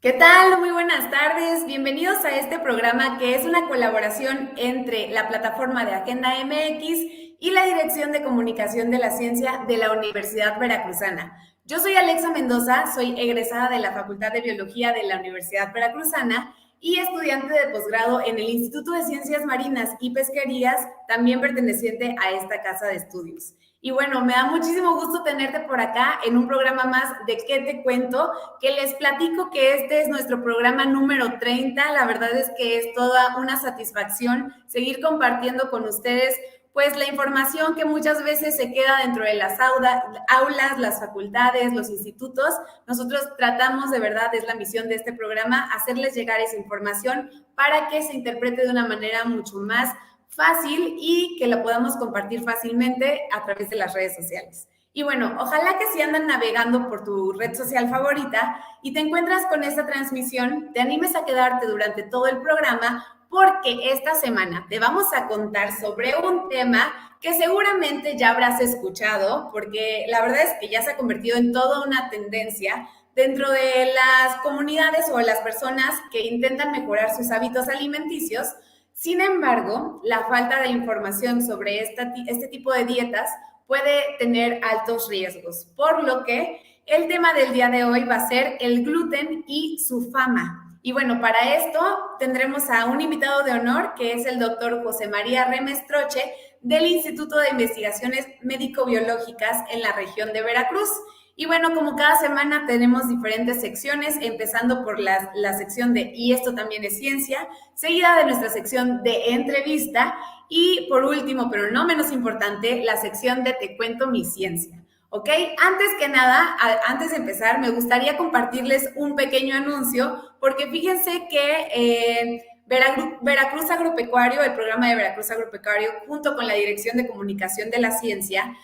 ¿Qué tal? Muy buenas tardes. Bienvenidos a este programa que es una colaboración entre la plataforma de Agenda MX y la Dirección de Comunicación de la Ciencia de la Universidad Veracruzana. Yo soy Alexa Mendoza, soy egresada de la Facultad de Biología de la Universidad Veracruzana y estudiante de posgrado en el Instituto de Ciencias Marinas y Pesquerías, también perteneciente a esta casa de estudios. Y bueno, me da muchísimo gusto tenerte por acá en un programa más de ¿Qué te cuento? Que les platico que este es nuestro programa número 30. La verdad es que es toda una satisfacción seguir compartiendo con ustedes pues la información que muchas veces se queda dentro de las aulas, las facultades, los institutos. Nosotros tratamos, de verdad, es la misión de este programa, hacerles llegar esa información para que se interprete de una manera mucho más fácil y que la podamos compartir fácilmente a través de las redes sociales. Y bueno, ojalá que si andan navegando por tu red social favorita y te encuentras con esta transmisión, te animes a quedarte durante todo el programa porque esta semana te vamos a contar sobre un tema que seguramente ya habrás escuchado, porque la verdad es que ya se ha convertido en toda una tendencia dentro de las comunidades o las personas que intentan mejorar sus hábitos alimenticios. Sin embargo, la falta de información sobre este tipo de dietas puede tener altos riesgos, por lo que el tema del día de hoy va a ser el gluten y su fama. Y bueno, para esto tendremos a un invitado de honor, que es el doctor José María Remestroche, del Instituto de Investigaciones Médico-Biológicas en la región de Veracruz. Y bueno, como cada semana tenemos diferentes secciones, empezando por la sección de "Y esto también es ciencia", seguida de nuestra sección de entrevista y por último, pero no menos importante, la sección de Te cuento mi ciencia. ¿Ok? Antes que nada, antes de empezar, me gustaría compartirles un pequeño anuncio, porque fíjense que Veracruz Agropecuario, el programa de Veracruz Agropecuario, junto con la Dirección de Comunicación de la Ciencia,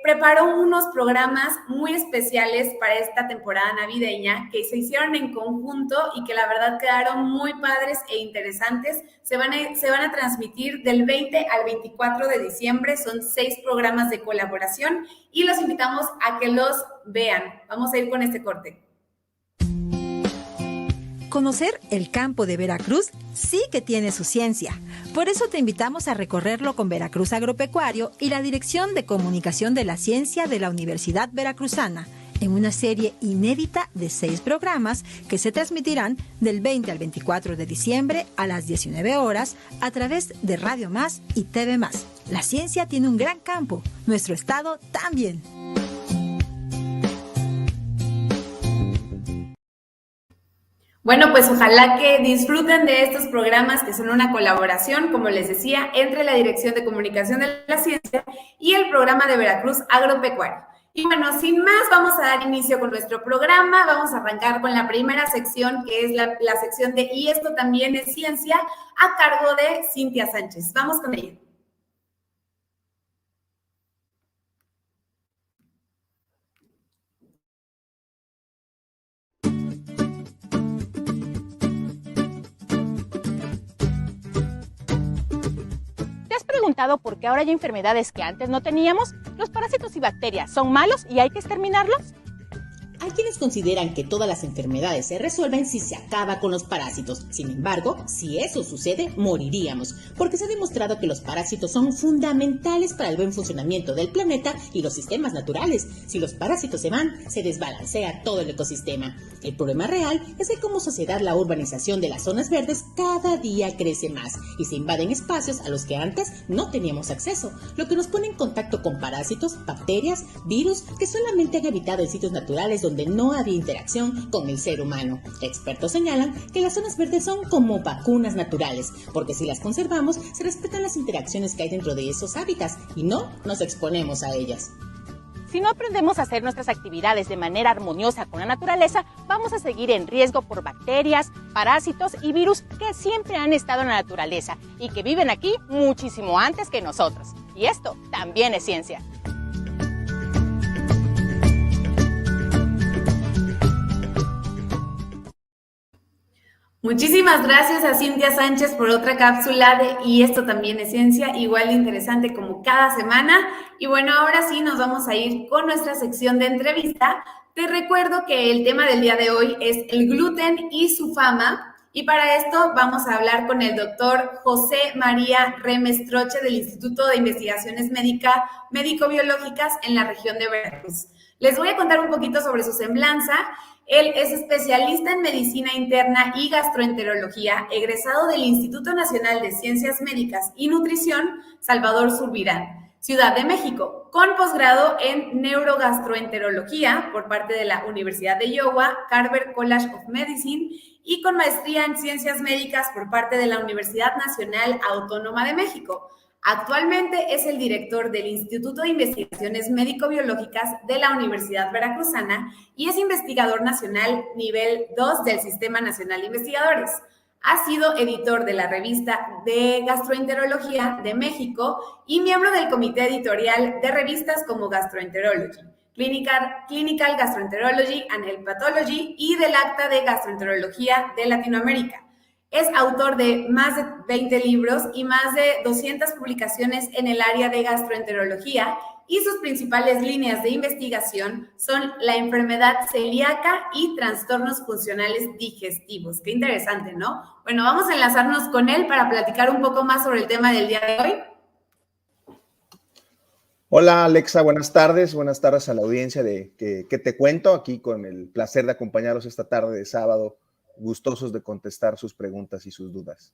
preparó unos programas muy especiales para esta temporada navideña que se hicieron en conjunto y que la verdad quedaron muy padres e interesantes. Se van a transmitir del 20 al 24 de diciembre, son 6 programas de colaboración y los invitamos a que los vean. Vamos a ir con este corte. Conocer el campo de Veracruz sí que tiene su ciencia. Por eso te invitamos a recorrerlo con Veracruz Agropecuario y la Dirección de Comunicación de la Ciencia de la Universidad Veracruzana, en una serie inédita de 6 programas que se transmitirán del 20 al 24 de diciembre a las 19 horas a través de Radio Más y TV Más. La ciencia tiene un gran campo, nuestro estado también. Bueno, pues ojalá que disfruten de estos programas que son una colaboración, como les decía, entre la Dirección de Comunicación de la Ciencia y el programa de Veracruz Agropecuario. Y bueno, sin más, vamos a dar inicio con nuestro programa. Vamos a arrancar con la primera sección, que es la sección de "Y esto también es ciencia", a cargo de Cintia Sánchez. Vamos con ella. ¿Te has preguntado por qué ahora hay enfermedades que antes no teníamos? Los parásitos y bacterias son malos y hay que exterminarlos. Hay quienes consideran que todas las enfermedades se resuelven si se acaba con los parásitos. Sin embargo, si eso sucede, moriríamos, porque se ha demostrado que los parásitos son fundamentales para el buen funcionamiento del planeta y los sistemas naturales. Si los parásitos se van, se desbalancea todo el ecosistema. El problema real es que como sociedad la urbanización de las zonas verdes cada día crece más y se invaden espacios a los que antes no teníamos acceso, lo que nos pone en contacto con parásitos, bacterias, virus que solamente han habitado en sitios naturales donde no había interacción con el ser humano. Expertos señalan que las zonas verdes son como vacunas naturales, porque si las conservamos, se respetan las interacciones que hay dentro de esos hábitats y no nos exponemos a ellas. Si no aprendemos a hacer nuestras actividades de manera armoniosa con la naturaleza, vamos a seguir en riesgo por bacterias, parásitos y virus que siempre han estado en la naturaleza y que viven aquí muchísimo antes que nosotros. Y esto también es ciencia. Muchísimas gracias a Cintia Sánchez por otra cápsula de Y esto también es ciencia, igual de interesante como cada semana. Y bueno, ahora sí nos vamos a ir con nuestra sección de entrevista. Te recuerdo que el tema del día de hoy es el gluten y su fama. Y para esto vamos a hablar con el doctor José María Remes Troche del Instituto de Investigaciones Médico-Biológicas en la región de Veracruz. Les voy a contar un poquito sobre su semblanza. Él es especialista en medicina interna y gastroenterología, egresado del Instituto Nacional de Ciencias Médicas y Nutrición, Salvador Zurbarán, Ciudad de México, con posgrado en neurogastroenterología por parte de la Universidad de Iowa, Carver College of Medicine, y con maestría en ciencias médicas por parte de la Universidad Nacional Autónoma de México. Actualmente es el director del Instituto de Investigaciones Médico-Biológicas de la Universidad Veracruzana y es investigador nacional nivel 2 del Sistema Nacional de Investigadores. Ha sido editor de la revista de Gastroenterología de México y miembro del comité editorial de revistas como Gastroenterology, Clinical Gastroenterology and Health Pathology y del Acta de Gastroenterología de Latinoamérica. Es autor de más de 20 libros y más de 200 publicaciones en el área de gastroenterología y sus principales líneas de investigación son la enfermedad celíaca y trastornos funcionales digestivos. Qué interesante, ¿no? Bueno, vamos a enlazarnos con él para platicar un poco más sobre el tema del día de hoy. Hola Alexa, buenas tardes a la audiencia de ¿Qué te cuento? Aquí con el placer de acompañarlos esta tarde de sábado, gustosos de contestar sus preguntas y sus dudas.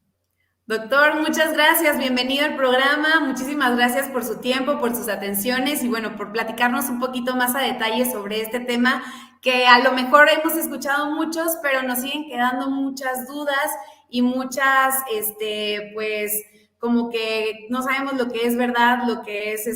Doctor, muchas gracias, bienvenido al programa, muchísimas gracias por su tiempo, por sus atenciones y bueno, por platicarnos un poquito más a detalle sobre este tema que a lo mejor hemos escuchado muchos, pero nos siguen quedando muchas dudas y muchas, pues, como que no sabemos lo que es verdad, lo que es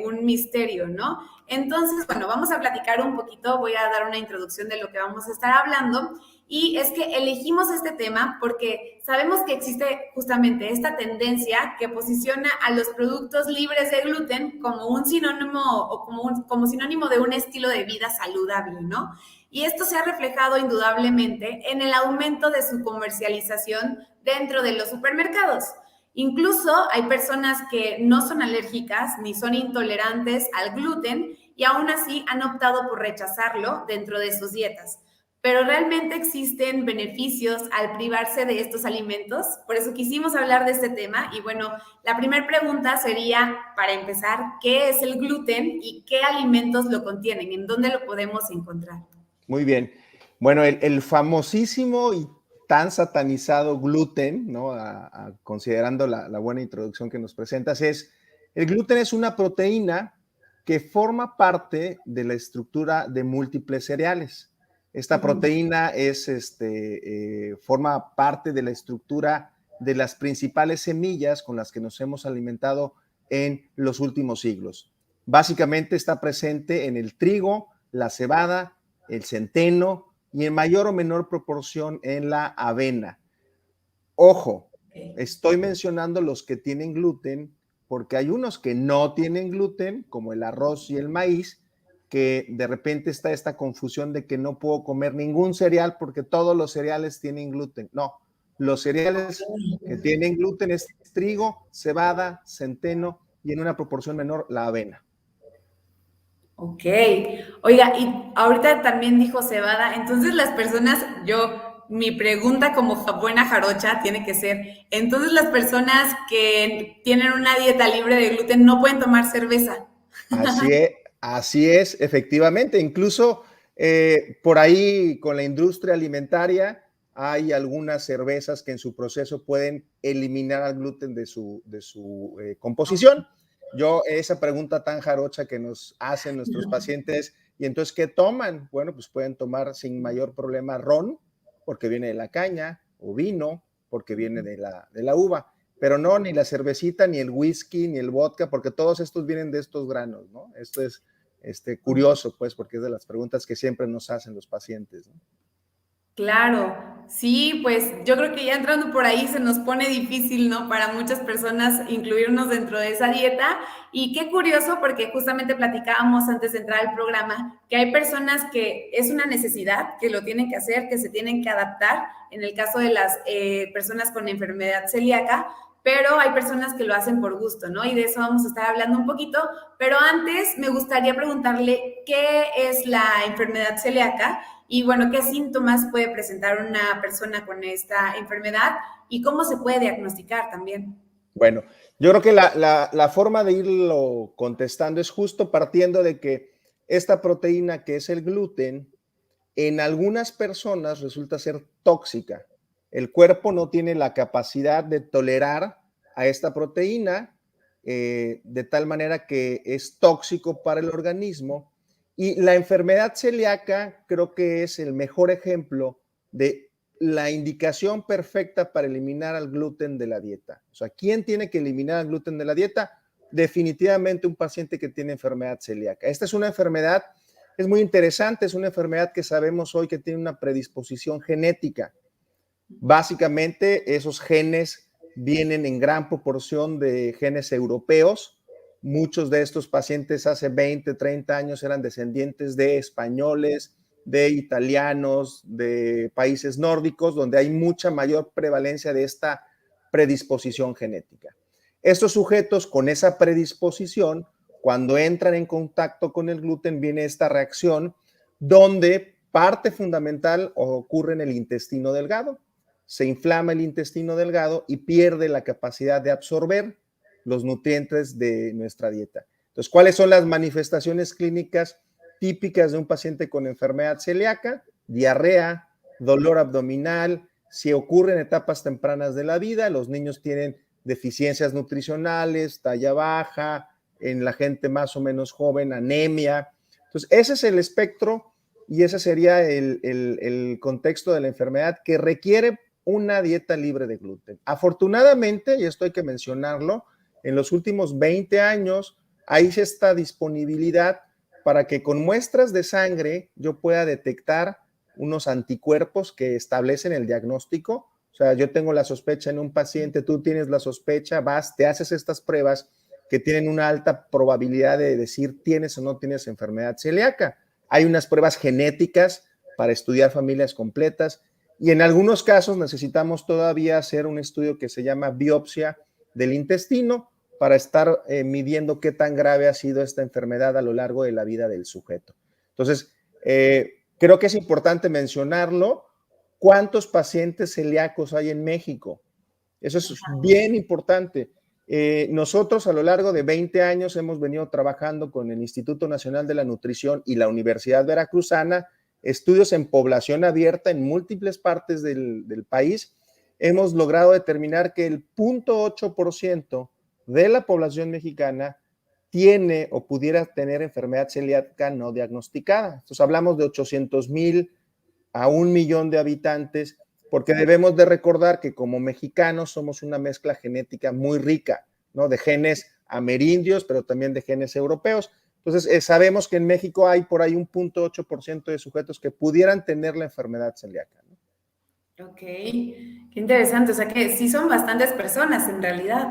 un misterio, ¿no? Entonces, bueno, vamos a platicar un poquito, voy a dar una introducción de lo que vamos a estar hablando. Y es que elegimos este tema porque sabemos que existe justamente esta tendencia que posiciona a los productos libres de gluten como un sinónimo o como sinónimo de un estilo de vida saludable, ¿no? Y esto se ha reflejado indudablemente en el aumento de su comercialización dentro de los supermercados. Incluso hay personas que no son alérgicas ni son intolerantes al gluten y aún así han optado por rechazarlo dentro de sus dietas. Pero ¿realmente existen beneficios al privarse de estos alimentos? Por eso quisimos hablar de este tema. Y bueno, la primera pregunta sería, para empezar, ¿qué es el gluten y qué alimentos lo contienen? ¿En dónde lo podemos encontrar? Muy bien. Bueno, el famosísimo y tan satanizado gluten, ¿no? Considerando la buena introducción que nos presentas, el gluten es una proteína que forma parte de la estructura de múltiples cereales. Esta proteína forma parte de la estructura de las principales semillas con las que nos hemos alimentado en los últimos siglos. Básicamente está presente en el trigo, la cebada, el centeno y en mayor o menor proporción en la avena. Ojo, estoy mencionando los que tienen gluten porque hay unos que no tienen gluten, como el arroz y el maíz, que de repente está esta confusión de que no puedo comer ningún cereal porque todos los cereales tienen gluten. No, los cereales que tienen gluten es trigo, cebada, centeno y en una proporción menor la avena. Ok. Oiga, y ahorita también dijo cebada, entonces las personas, mi pregunta como buena jarocha tiene que ser, entonces las personas que tienen una dieta libre de gluten no pueden tomar cerveza. Así es, efectivamente. Incluso por ahí con la industria alimentaria hay algunas cervezas que en su proceso pueden eliminar al gluten de su composición. Esa pregunta tan jarocha que nos hacen nuestros pacientes, ¿y entonces qué toman? Bueno, pues pueden tomar sin mayor problema ron, porque viene de la caña, o vino, porque viene de la uva. Pero no, ni la cervecita, ni el whisky, ni el vodka, porque todos estos vienen de estos granos, ¿no? Esto es curioso, pues, porque es de las preguntas que siempre nos hacen los pacientes, ¿no? Claro, sí, pues yo creo que ya entrando por ahí se nos pone difícil, ¿no? Para muchas personas incluirnos dentro de esa dieta. Y qué curioso, porque justamente platicábamos antes de entrar al programa, que hay personas que es una necesidad, que lo tienen que hacer, que se tienen que adaptar, en el caso de las personas con enfermedad celíaca, pero hay personas que lo hacen por gusto, ¿no? Y de eso vamos a estar hablando un poquito. Pero antes me gustaría preguntarle qué es la enfermedad celíaca y bueno, qué síntomas puede presentar una persona con esta enfermedad y cómo se puede diagnosticar también. Bueno, yo creo que la forma de irlo contestando es justo partiendo de que esta proteína que es el gluten, en algunas personas resulta ser tóxica. El cuerpo no tiene la capacidad de tolerar a esta proteína de tal manera que es tóxico para el organismo. Y la enfermedad celíaca creo que es el mejor ejemplo de la indicación perfecta para eliminar al gluten de la dieta. O sea, ¿quién tiene que eliminar al gluten de la dieta? Definitivamente un paciente que tiene enfermedad celíaca. Esta es una enfermedad, es muy interesante, es una enfermedad que sabemos hoy que tiene una predisposición genética. Básicamente, esos genes vienen en gran proporción de genes europeos. Muchos de estos pacientes hace 20, 30 años eran descendientes de españoles, de italianos, de países nórdicos, donde hay mucha mayor prevalencia de esta predisposición genética. Estos sujetos con esa predisposición, cuando entran en contacto con el gluten, viene esta reacción donde parte fundamental ocurre en el intestino delgado. Se inflama el intestino delgado y pierde la capacidad de absorber los nutrientes de nuestra dieta. Entonces, ¿cuáles son las manifestaciones clínicas típicas de un paciente con enfermedad celíaca? Diarrea, dolor abdominal. Si ocurre en etapas tempranas de la vida, los niños tienen deficiencias nutricionales, talla baja, en la gente más o menos joven, anemia. Entonces, ese es el espectro y ese sería el contexto de la enfermedad que requiere una dieta libre de gluten. Afortunadamente, y esto hay que mencionarlo, en los últimos 20 años hay esta disponibilidad para que con muestras de sangre yo pueda detectar unos anticuerpos que establecen el diagnóstico. O sea, yo tengo la sospecha en un paciente, tú tienes la sospecha, vas, te haces estas pruebas que tienen una alta probabilidad de decir tienes o no tienes enfermedad celíaca. Hay unas pruebas genéticas para estudiar familias completas y en algunos casos necesitamos todavía hacer un estudio que se llama biopsia del intestino para estar midiendo qué tan grave ha sido esta enfermedad a lo largo de la vida del sujeto. Entonces, creo que es importante mencionarlo. ¿Cuántos pacientes celíacos hay en México? Eso es bien importante. Nosotros a lo largo de 20 años hemos venido trabajando con el Instituto Nacional de la Nutrición y la Universidad Veracruzana, estudios en población abierta en múltiples partes del país. Hemos logrado determinar que el 0.8% de la población mexicana tiene o pudiera tener enfermedad celíaca no diagnosticada. Entonces hablamos de 800,000 a 1,000,000 de habitantes, porque debemos de recordar que como mexicanos somos una mezcla genética muy rica, ¿no? De genes amerindios, pero también de genes europeos. Entonces, sabemos que en México hay por ahí un 0.8% de sujetos que pudieran tener la enfermedad celíaca, ¿no? Ok, qué interesante. O sea que sí son bastantes personas en realidad.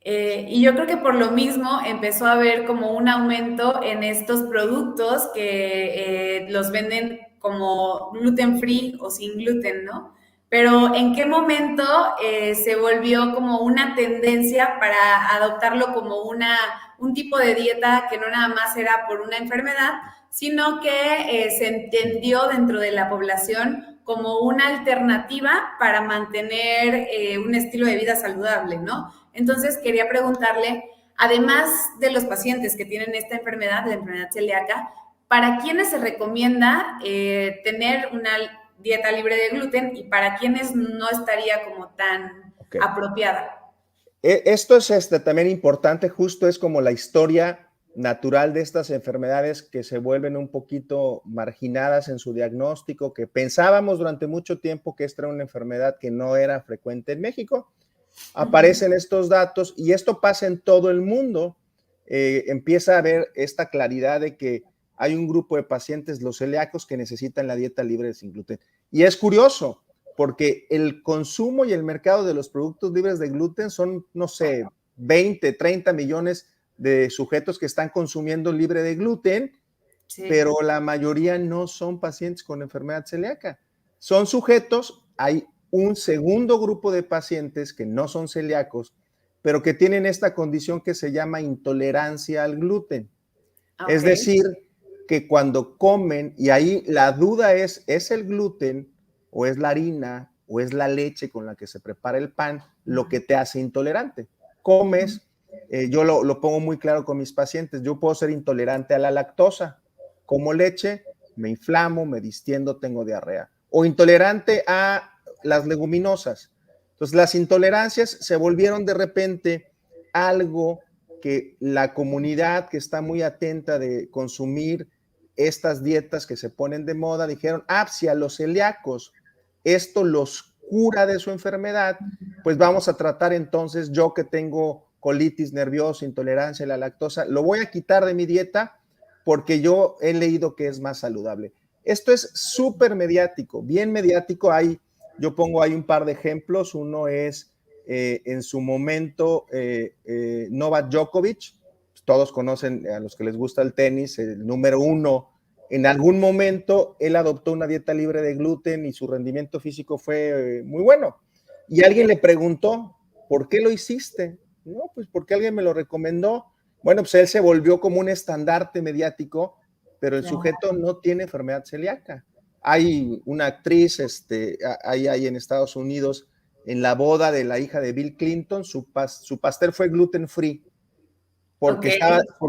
Y yo creo que por lo mismo empezó a haber como un aumento en estos productos que los venden como gluten free o sin gluten, ¿no? Pero ¿en qué momento se volvió como una tendencia para adoptarlo como un tipo de dieta que no nada más era por una enfermedad, sino que se entendió dentro de la población como una alternativa para mantener un estilo de vida saludable, ¿no? Entonces quería preguntarle, además de los pacientes que tienen esta enfermedad, la enfermedad celíaca, ¿para quiénes se recomienda tener una dieta libre de gluten y para quiénes no estaría como tan apropiada? Esto es también importante, justo es como la historia natural de estas enfermedades que se vuelven un poquito marginadas en su diagnóstico, que pensábamos durante mucho tiempo que esta era una enfermedad que no era frecuente en México. Aparecen estos datos y esto pasa en todo el mundo. Empieza a haber esta claridad de que hay un grupo de pacientes, los celíacos, que necesitan la dieta libre de sin gluten. Y es curioso, porque el consumo y el mercado de los productos libres de gluten son, no sé, 20, 30 millones de sujetos que están consumiendo libre de gluten, sí, pero la mayoría no son pacientes con enfermedad celíaca. Son sujetos, hay un segundo grupo de pacientes que no son celíacos, pero que tienen esta condición que se llama intolerancia al gluten. Okay. Es decir, que cuando comen, y ahí la duda ¿es el gluten o es la harina o es la leche con la que se prepara el pan lo que te hace intolerante? Comes, yo lo pongo muy claro con mis pacientes, yo puedo ser intolerante a la lactosa, como leche, me inflamo, me distiendo, tengo diarrea, o intolerante a las leguminosas. Entonces las intolerancias se volvieron de repente algo que la comunidad que está muy atenta de consumir estas dietas que se ponen de moda, dijeron, si a los celíacos esto los cura de su enfermedad, pues vamos a tratar entonces, yo que tengo colitis nerviosa, intolerancia a la lactosa, lo voy a quitar de mi dieta porque yo he leído que es más saludable. Esto es súper mediático, bien mediático. Yo pongo ahí un par de ejemplos. Uno es en su momento Novak Djokovic, todos conocen a los que les gusta el tenis, el número 1. En algún momento él adoptó una dieta libre de gluten y su rendimiento físico fue muy bueno. Y alguien le preguntó, ¿por qué lo hiciste? No, pues porque alguien me lo recomendó. Bueno, pues él se volvió como un estandarte mediático, pero el sujeto no tiene enfermedad celíaca. Hay una actriz, hay en Estados Unidos, en la boda de la hija de Bill Clinton, su pastel fue gluten free, porque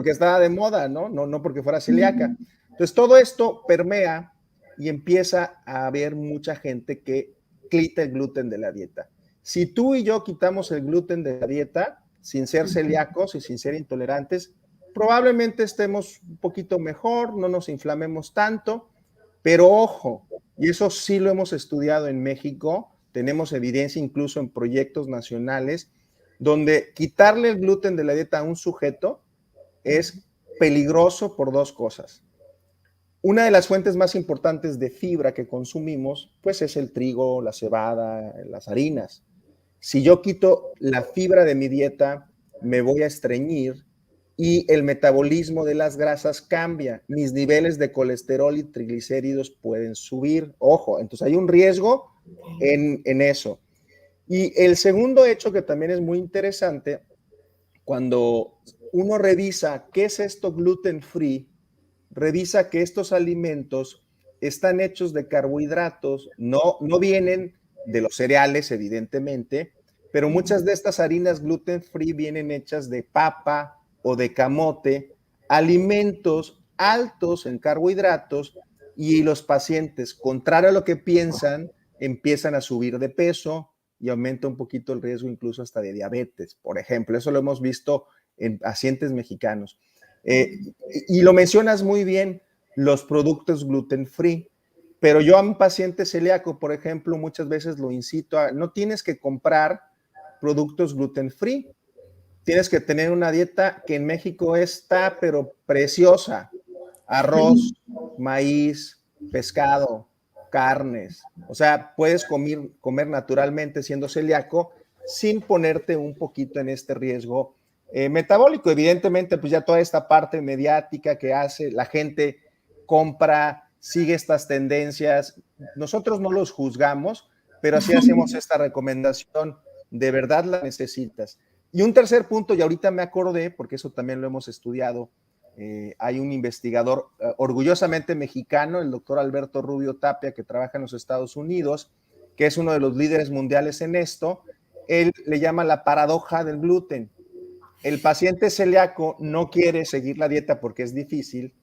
estaba de moda, no porque fuera celíaca. Entonces todo esto permea y empieza a haber mucha gente que quita el gluten de la dieta. Si tú y yo quitamos el gluten de la dieta, sin ser celíacos y sin ser intolerantes, probablemente estemos un poquito mejor, no nos inflamemos tanto, pero ojo, y eso sí lo hemos estudiado en México, tenemos evidencia incluso en proyectos nacionales, donde quitarle el gluten de la dieta a un sujeto es peligroso por dos cosas. Una de las fuentes más importantes de fibra que consumimos, pues es el trigo, la cebada, las harinas. Si yo quito la fibra de mi dieta, me voy a estreñir y el metabolismo de las grasas cambia. Mis niveles de colesterol y triglicéridos pueden subir. Ojo, entonces hay un riesgo en eso. Y el segundo hecho que también es muy interesante, cuando uno revisa qué es esto gluten free, revisa que estos alimentos están hechos de carbohidratos, no vienen de los cereales, evidentemente, pero muchas de estas harinas gluten free vienen hechas de papa o de camote, alimentos altos en carbohidratos, y los pacientes, contrario a lo que piensan, empiezan a subir de peso y aumenta un poquito el riesgo incluso hasta de diabetes, por ejemplo. Eso lo hemos visto en pacientes mexicanos. Y lo mencionas muy bien, los productos gluten free. Pero yo a un paciente celíaco, por ejemplo, muchas veces lo incito a, no tienes que comprar productos gluten free, tienes que tener una dieta que en México está, pero preciosa. Arroz, maíz, pescado, carnes. O sea, puedes comer naturalmente siendo celíaco sin ponerte un poquito en este riesgo metabólico. Evidentemente, pues ya toda esta parte mediática que hace, la gente compra, sigue estas tendencias. Nosotros no los juzgamos, pero sí hacemos esta recomendación. De verdad la necesitas. Y un tercer punto, y ahorita me acordé, porque eso también lo hemos estudiado, hay un investigador orgullosamente mexicano, el doctor Alberto Rubio Tapia, que trabaja en los Estados Unidos, que es uno de los líderes mundiales en esto. Él le llama la paradoja del gluten. El paciente celíaco no quiere seguir la dieta porque es difícil,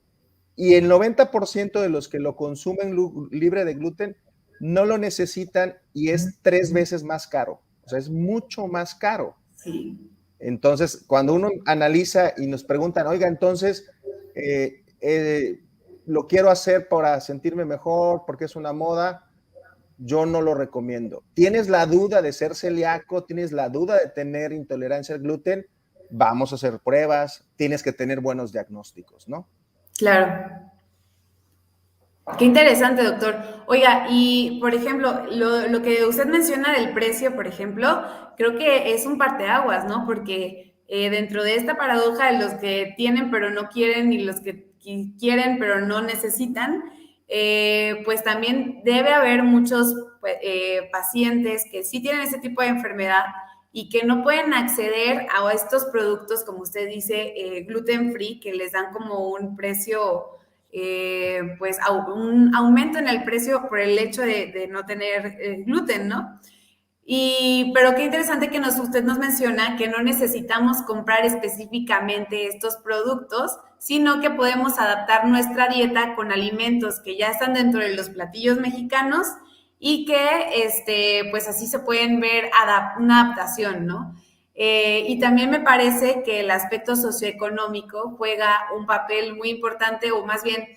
y el 90% de los que lo consumen libre de gluten no lo necesitan y es 3 veces más caro. O sea, es mucho más caro. Sí. Entonces, cuando uno analiza y nos preguntan, oiga, entonces, lo quiero hacer para sentirme mejor, porque es una moda, yo no lo recomiendo. ¿Tienes la duda de ser celíaco? ¿Tienes la duda de tener intolerancia al gluten? Vamos a hacer pruebas, tienes que tener buenos diagnósticos, ¿no? Claro. Qué interesante, doctor. Oiga, y por ejemplo, lo que usted menciona del precio, por ejemplo, creo que es un parteaguas, ¿no? Porque dentro de esta paradoja de los que tienen pero no quieren y los que quieren pero no necesitan, pues también debe haber muchos pues, pacientes que sí tienen ese tipo de enfermedad y que no pueden acceder a estos productos, como usted dice, gluten free, que les dan como un precio pues un aumento en el precio por el hecho de no tener gluten, ¿no? Pero qué interesante que usted nos menciona que no necesitamos comprar específicamente estos productos, sino que podemos adaptar nuestra dieta con alimentos que ya están dentro de los platillos mexicanos y que pues así se pueden ver una adaptación, ¿no? Y también me parece que el aspecto socioeconómico juega un papel muy importante, o más bien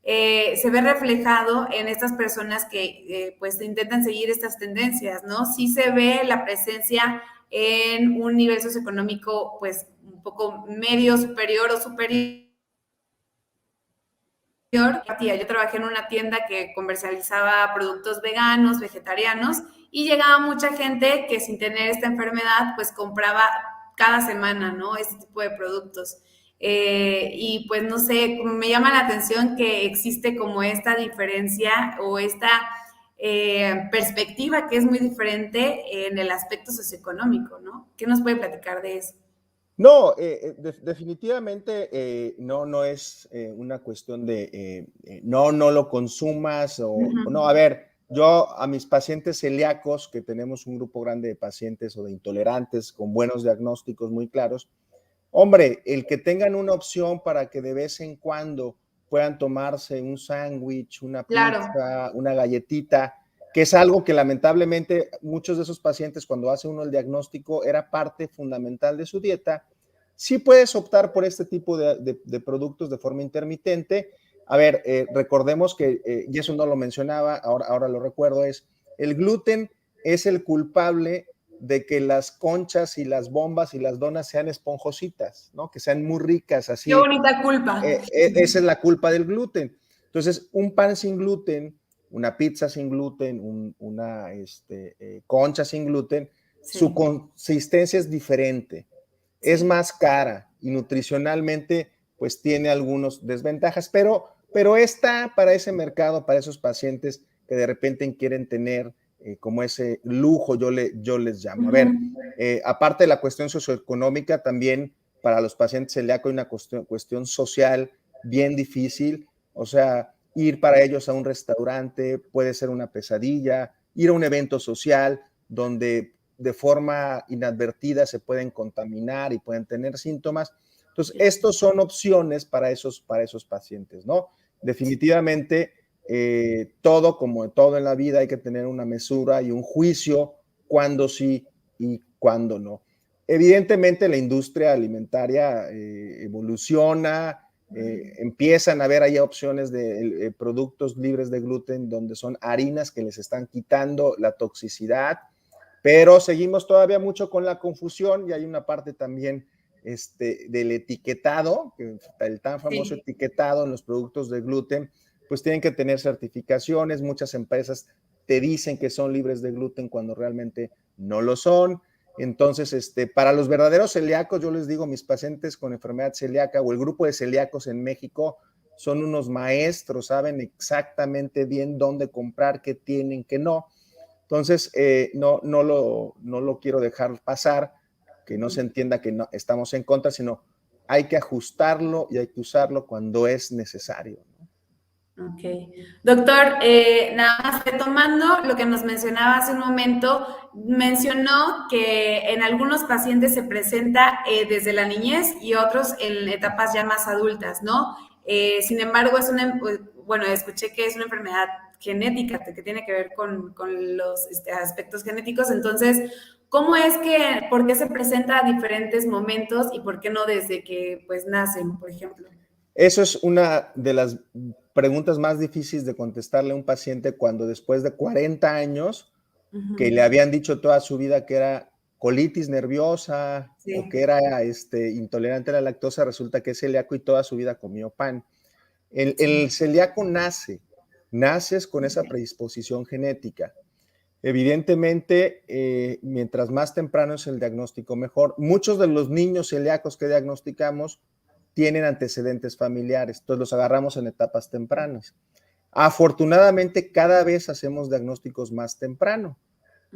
se ve reflejado en estas personas que pues intentan seguir estas tendencias, ¿no? Sí se ve la presencia en un nivel socioeconómico pues un poco medio, superior o superior. Yo trabajé en una tienda que comercializaba productos veganos, vegetarianos, y llegaba mucha gente que sin tener esta enfermedad, pues compraba cada semana, ¿no? Este tipo de productos. Y pues no sé, me llama la atención que existe como esta diferencia o esta perspectiva que es muy diferente en el aspecto socioeconómico, ¿no? ¿Qué nos puede platicar de eso? No, definitivamente no es una cuestión de no lo consumas no, a ver, yo a mis pacientes celíacos, que tenemos un grupo grande de pacientes o de intolerantes con buenos diagnósticos muy claros, hombre, el que tengan una opción para que de vez en cuando puedan tomarse un sándwich, una pizza, Claro. una galletita, que es algo que lamentablemente muchos de esos pacientes cuando hace uno el diagnóstico era parte fundamental de su dieta. Sí puedes optar por este tipo de productos de forma intermitente. A ver, recordemos que, y eso no lo mencionaba, ahora lo recuerdo, es el gluten es el culpable de que las conchas y las bombas y las donas sean esponjositas, ¿no? Que sean muy ricas, así. Qué bonita culpa. Esa es la culpa del gluten. Entonces, un pan sin gluten, una pizza sin gluten, una concha sin gluten, Sí. su consistencia es diferente, Sí. es más cara y nutricionalmente pues tiene algunas desventajas, pero está para ese mercado, para esos pacientes que de repente quieren tener como ese lujo, yo les llamo. A ver, aparte de la cuestión socioeconómica, también para los pacientes celíacos hay una cuestión social bien difícil, o sea, ir para ellos a un restaurante puede ser una pesadilla, ir a un evento social donde de forma inadvertida se pueden contaminar y pueden tener síntomas. Entonces, estos son opciones para esos pacientes, ¿no? Definitivamente, todo, como todo en la vida, hay que tener una mesura y un juicio cuándo sí y cuándo no. Evidentemente, la industria alimentaria evoluciona, empiezan a haber ahí opciones de productos libres de gluten donde son harinas que les están quitando la toxicidad, pero seguimos todavía mucho con la confusión y hay una parte también del etiquetado, el tan famoso etiquetado en los productos de gluten, pues tienen que tener certificaciones, muchas empresas te dicen que son libres de gluten cuando realmente no lo son. Entonces, para los verdaderos celíacos, yo les digo, mis pacientes con enfermedad celíaca o el grupo de celíacos en México son unos maestros, saben exactamente bien dónde comprar, qué tienen, qué no. Entonces, no lo quiero dejar pasar, que no se entienda que no estamos en contra, sino hay que ajustarlo y hay que usarlo cuando es necesario. Ok. Doctor, nada más retomando lo que nos mencionaba hace un momento, mencionó que en algunos pacientes se presenta desde la niñez y otros en etapas ya más adultas, ¿no? Sin embargo, bueno, escuché que es una enfermedad genética que tiene que ver con los aspectos genéticos. Entonces, por qué se presenta a diferentes momentos y por qué no desde que pues nacen, por ejemplo? Eso es una de las preguntas más difíciles de contestarle a un paciente cuando después de 40 años que le habían dicho toda su vida que era colitis nerviosa o que era intolerante a la lactosa, resulta que es celíaco y toda su vida comió pan. El celíaco nace naces con esa predisposición genética. Evidentemente, mientras más temprano es el diagnóstico, mejor. Muchos de los niños celíacos que diagnosticamos tienen antecedentes familiares, entonces los agarramos en etapas tempranas. Afortunadamente, cada vez hacemos diagnósticos más temprano.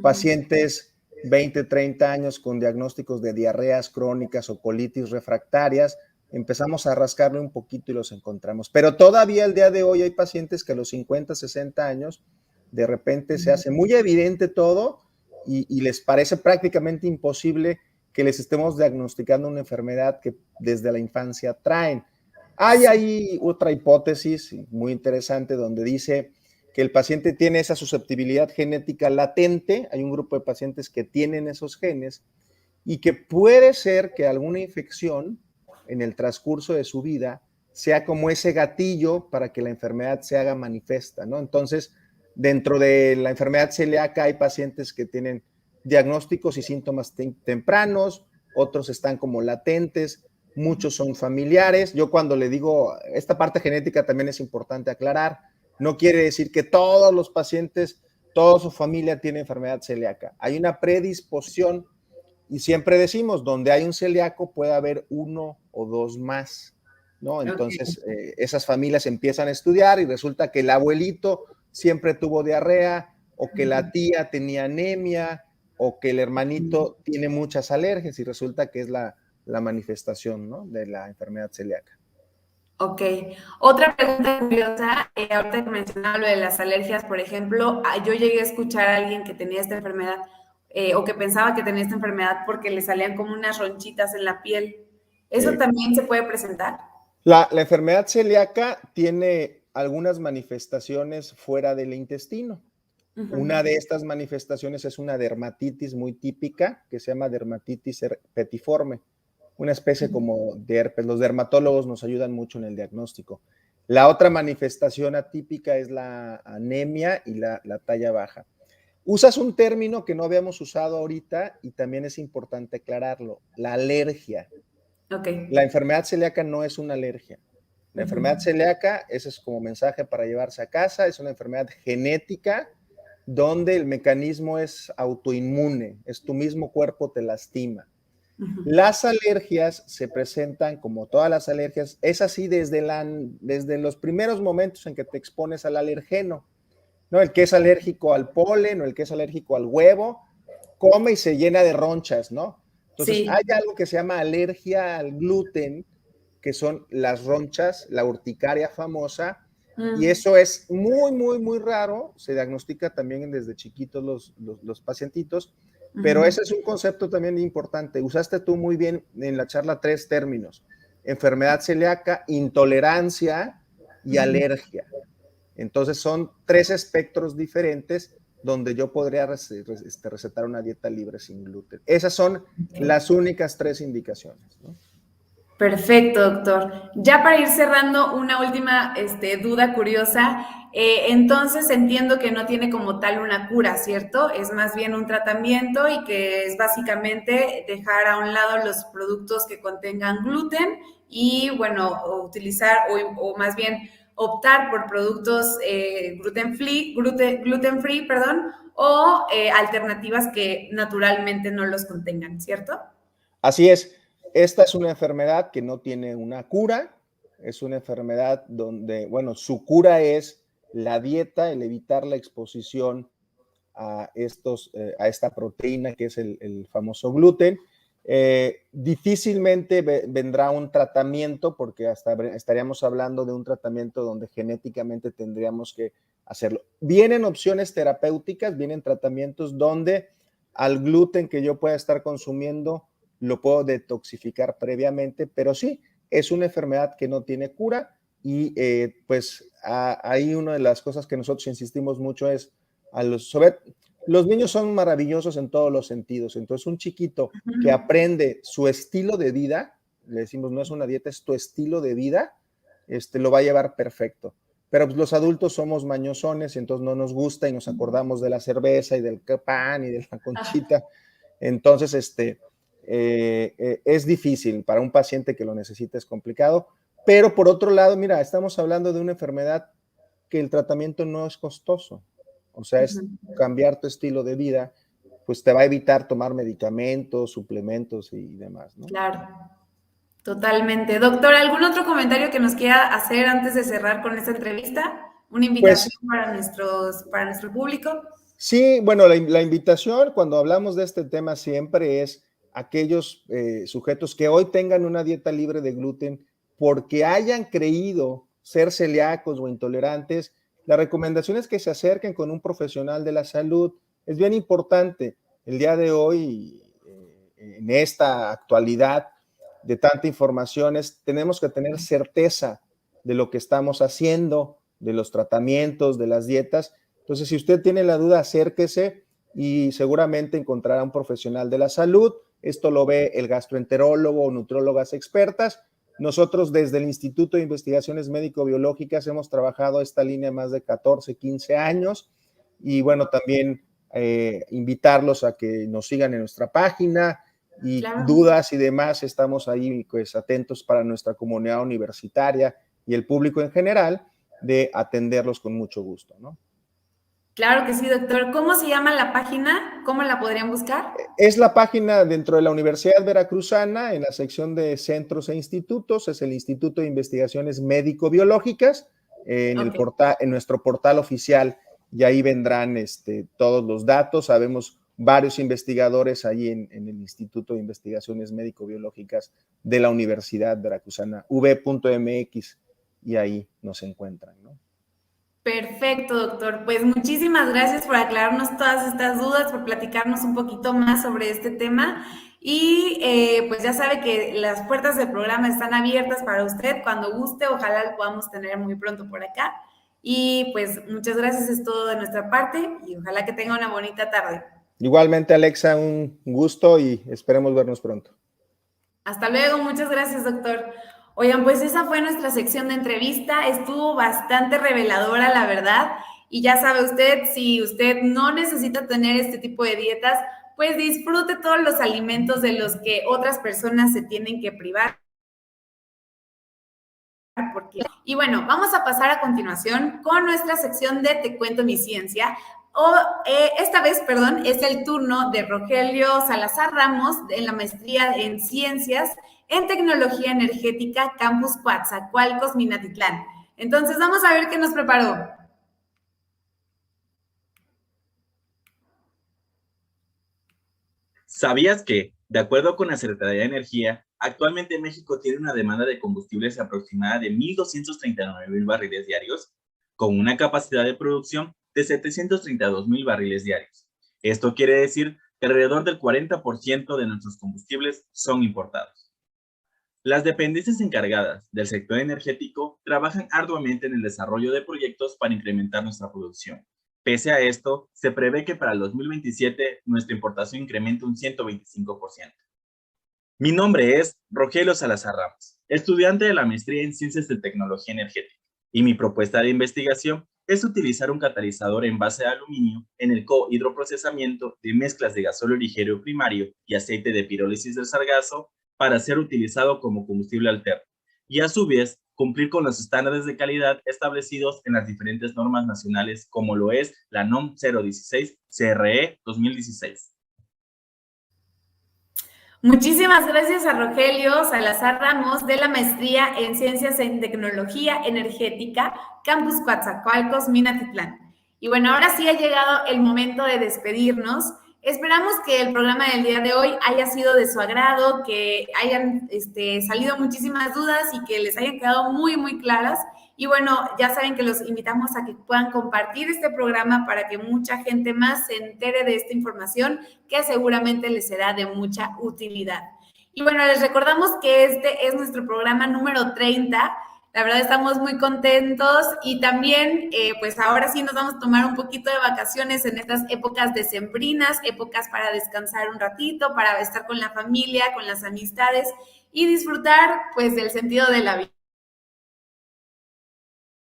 Pacientes 20, 30 años con diagnósticos de diarreas crónicas o colitis refractarias, empezamos a rascarle un poquito y los encontramos. Pero todavía el día de hoy hay pacientes que a los 50, 60 años, de repente se hace muy evidente todo y les parece prácticamente imposible que les estemos diagnosticando una enfermedad que desde la infancia traen. Hay ahí otra hipótesis muy interesante donde dice que el paciente tiene esa susceptibilidad genética latente, hay un grupo de pacientes que tienen esos genes y que puede ser que alguna infección en el transcurso de su vida sea como ese gatillo para que la enfermedad se haga manifiesta, ¿no? Entonces, dentro de la enfermedad celíaca hay pacientes que tienen diagnósticos y síntomas tempranos, otros están como latentes, muchos son familiares. Yo cuando le digo, esta parte genética también es importante aclarar, no quiere decir que todos los pacientes, toda su familia tiene enfermedad celíaca. Hay una predisposición y siempre decimos, donde hay un celíaco puede haber uno o dos más, ¿no? Entonces, esas familias empiezan a estudiar y resulta que el abuelito siempre tuvo diarrea o que la tía tenía anemia o que el hermanito tiene muchas alergias y resulta que es la manifestación, ¿no?, de la enfermedad celíaca. Ok. Otra pregunta curiosa, ahorita que mencionaba lo de las alergias, por ejemplo, yo llegué a escuchar a alguien que tenía esta enfermedad o que pensaba que tenía esta enfermedad porque le salían como unas ronchitas en la piel. ¿Eso también se puede presentar? La enfermedad celíaca tiene algunas manifestaciones fuera del intestino. Una de estas manifestaciones es una dermatitis muy típica que se llama dermatitis petiforme, una especie como de herpes. Los dermatólogos nos ayudan mucho en el diagnóstico. La otra manifestación atípica es la anemia y la talla baja. Usas un término que no habíamos usado ahorita y también es importante aclararlo, la alergia. Okay. La enfermedad celíaca no es una alergia. La enfermedad celíaca, ese es como mensaje para llevarse a casa, es una enfermedad genética donde el mecanismo es autoinmune, es tu mismo cuerpo te lastima. Las alergias se presentan como todas las alergias, es así desde los primeros momentos en que te expones al alergeno, ¿no? El que es alérgico al polen o el que es alérgico al huevo, come y se llena de ronchas, ¿no? Entonces, sí, hay algo que se llama alergia al gluten, que son las ronchas, la urticaria famosa, y eso es muy, muy, muy raro. Se diagnostica también desde chiquitos los pacientitos, pero ese es un concepto también importante. Usaste tú muy bien en la charla 3 términos: enfermedad celíaca, intolerancia y alergia. Entonces son 3 espectros diferentes donde yo podría recetar una dieta libre sin gluten. Esas son las únicas 3 indicaciones, ¿no? Perfecto, doctor. Ya para ir cerrando, una última duda curiosa. Entonces entiendo que no tiene como tal una cura, ¿cierto? Es más bien un tratamiento y que es básicamente dejar a un lado los productos que contengan gluten y, bueno, utilizar o más bien optar por productos gluten free, perdón, o alternativas que naturalmente no los contengan, ¿cierto? Así es. Esta es una enfermedad que no tiene una cura, es una enfermedad donde, bueno, su cura es la dieta, el evitar la exposición a esta proteína que es el famoso gluten. Difícilmente vendrá un tratamiento porque hasta estaríamos hablando de un tratamiento donde genéticamente tendríamos que hacerlo. Vienen opciones terapéuticas, vienen tratamientos donde al gluten que yo pueda estar consumiendo lo puedo detoxificar previamente, pero sí, es una enfermedad que no tiene cura y pues ahí una de las cosas que nosotros insistimos mucho es los niños son maravillosos en todos los sentidos, entonces un chiquito que aprende su estilo de vida, le decimos no es una dieta, es tu estilo de vida, lo va a llevar perfecto. Pero pues, los adultos somos mañosones y entonces no nos gusta y nos acordamos de la cerveza y del pan y de la conchita. Entonces, es difícil para un paciente que lo necesita, es complicado, pero por otro lado, mira, estamos hablando de una enfermedad que el tratamiento no es costoso. O sea, es cambiar tu estilo de vida, pues te va a evitar tomar medicamentos, suplementos y demás, ¿no? Claro, totalmente. Doctor, ¿algún otro comentario que nos quiera hacer antes de cerrar con esta entrevista? ¿Una invitación para nuestro público? Sí, bueno, la invitación cuando hablamos de este tema siempre es aquellos sujetos que hoy tengan una dieta libre de gluten porque hayan creído ser celíacos o intolerantes. La recomendación es que se acerquen con un profesional de la salud. Es bien importante el día de hoy, en esta actualidad de tanta información, tenemos que tener certeza de lo que estamos haciendo, de los tratamientos, de las dietas. Entonces, si usted tiene la duda, acérquese y seguramente encontrará un profesional de la salud. Esto lo ve el gastroenterólogo o nutrólogas expertas. Nosotros desde el Instituto de Investigaciones Médico-Biológicas hemos trabajado esta línea más de 14, 15 años y bueno, también invitarlos a que nos sigan en nuestra página y claro, dudas y demás, estamos ahí pues atentos para nuestra comunidad universitaria y el público en general de atenderlos con mucho gusto, ¿no? Claro que sí, doctor. ¿Cómo se llama la página? ¿Cómo la podrían buscar? Es la página dentro de la Universidad Veracruzana, en la sección de centros e institutos, es el Instituto de Investigaciones Médico-Biológicas, en nuestro portal oficial, y ahí vendrán todos los datos. Sabemos varios investigadores ahí en el Instituto de Investigaciones Médico-Biológicas de la Universidad Veracruzana, v.mx, y ahí nos encuentran, ¿no? Perfecto, doctor. Pues muchísimas gracias por aclararnos todas estas dudas, por platicarnos un poquito más sobre este tema. Y pues ya sabe que las puertas del programa están abiertas para usted cuando guste. Ojalá lo podamos tener muy pronto por acá. Y pues muchas gracias, es todo de nuestra parte y ojalá que tenga una bonita tarde. Igualmente, Alexa, un gusto y esperemos vernos pronto. Hasta luego, muchas gracias, doctor. Oigan, pues esa fue nuestra sección de entrevista, estuvo bastante reveladora, la verdad, y ya sabe usted, si usted no necesita tener este tipo de dietas, pues disfrute todos los alimentos de los que otras personas se tienen que privar. Y bueno, vamos a pasar a continuación con nuestra sección de Te Cuento Mi Ciencia. Esta vez, es el turno de Rogelio Salazar Ramos en la maestría en Ciencias en Tecnología Energética, Campus Coatzacoalcos, Minatitlán. Entonces, vamos a ver qué nos preparó. ¿Sabías que, de acuerdo con la Secretaría de Energía, actualmente México tiene una demanda de combustibles aproximada de 1.239.000 barriles diarios, con una capacidad de producción de 732.000 barriles diarios? Esto quiere decir que alrededor del 40% de nuestros combustibles son importados. Las dependencias encargadas del sector energético trabajan arduamente en el desarrollo de proyectos para incrementar nuestra producción. Pese a esto, se prevé que para el 2027 nuestra importación incremente un 125%. Mi nombre es Rogelio Salazar Ramos, estudiante de la maestría en Ciencias de Tecnología Energética, y mi propuesta de investigación es utilizar un catalizador en base de aluminio en el co-hidroprocesamiento de mezclas de gasóleo ligero primario y aceite de pirólisis del sargazo para ser utilizado como combustible alterno, y a su vez cumplir con los estándares de calidad establecidos en las diferentes normas nacionales, como lo es la NOM 016 CRE 2016. Muchísimas gracias a Rogelio Salazar Ramos de la maestría en Ciencias en Tecnología Energética, Campus Coatzacoalcos, Minatitlán. Y bueno, ahora sí ha llegado el momento de despedirnos. Esperamos que el programa del día de hoy haya sido de su agrado, que hayan salido muchísimas dudas y que les hayan quedado muy, muy claras. Y bueno, ya saben que los invitamos a que puedan compartir este programa para que mucha gente más se entere de esta información que seguramente les será de mucha utilidad. Y bueno, les recordamos que este es nuestro programa número 30. La verdad estamos muy contentos y también pues ahora sí nos vamos a tomar un poquito de vacaciones en estas épocas decembrinas, épocas para descansar un ratito, para estar con la familia, con las amistades y disfrutar pues del sentido de la vida.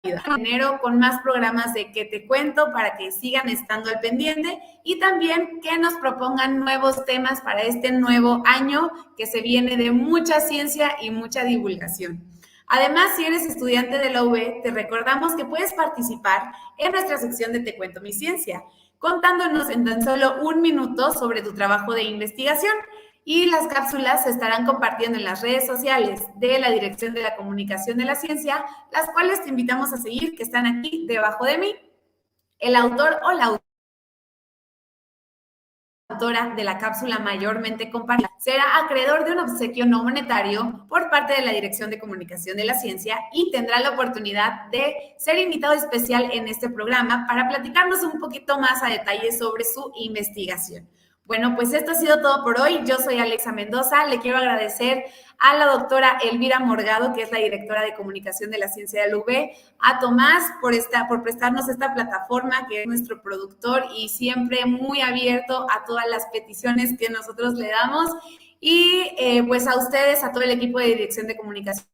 En enero con más programas de Que Te Cuento para que sigan estando al pendiente y también que nos propongan nuevos temas para este nuevo año que se viene de mucha ciencia y mucha divulgación. Además, si eres estudiante de la UB, te recordamos que puedes participar en nuestra sección de Te Cuento Mi Ciencia, contándonos en tan solo 1 minuto sobre tu trabajo de investigación. Y las cápsulas se estarán compartiendo en las redes sociales de la Dirección de la Comunicación de la Ciencia, las cuales te invitamos a seguir, que están aquí debajo de mí. El autor o la autora de la cápsula mayormente compartida será acreedor de un obsequio no monetario por parte de la Dirección de Comunicación de la Ciencia y tendrá la oportunidad de ser invitado especial en este programa para platicarnos un poquito más a detalle sobre su investigación. Bueno, pues esto ha sido todo por hoy. Yo soy Alexa Mendoza. Le quiero agradecer a la doctora Elvira Morgado, que es la directora de Comunicación de la Ciencia de la UB, a Tomás por prestarnos esta plataforma, que es nuestro productor y siempre muy abierto a todas las peticiones que nosotros le damos. Y pues a ustedes, a todo el equipo de Dirección de Comunicación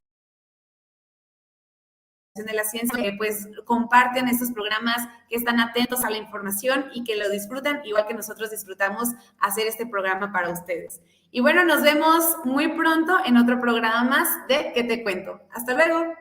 de la Ciencia, que pues comparten estos programas, que están atentos a la información y que lo disfrutan, igual que nosotros disfrutamos hacer este programa para ustedes. Y bueno, nos vemos muy pronto en otro programa más de ¿Qué te cuento? Hasta luego.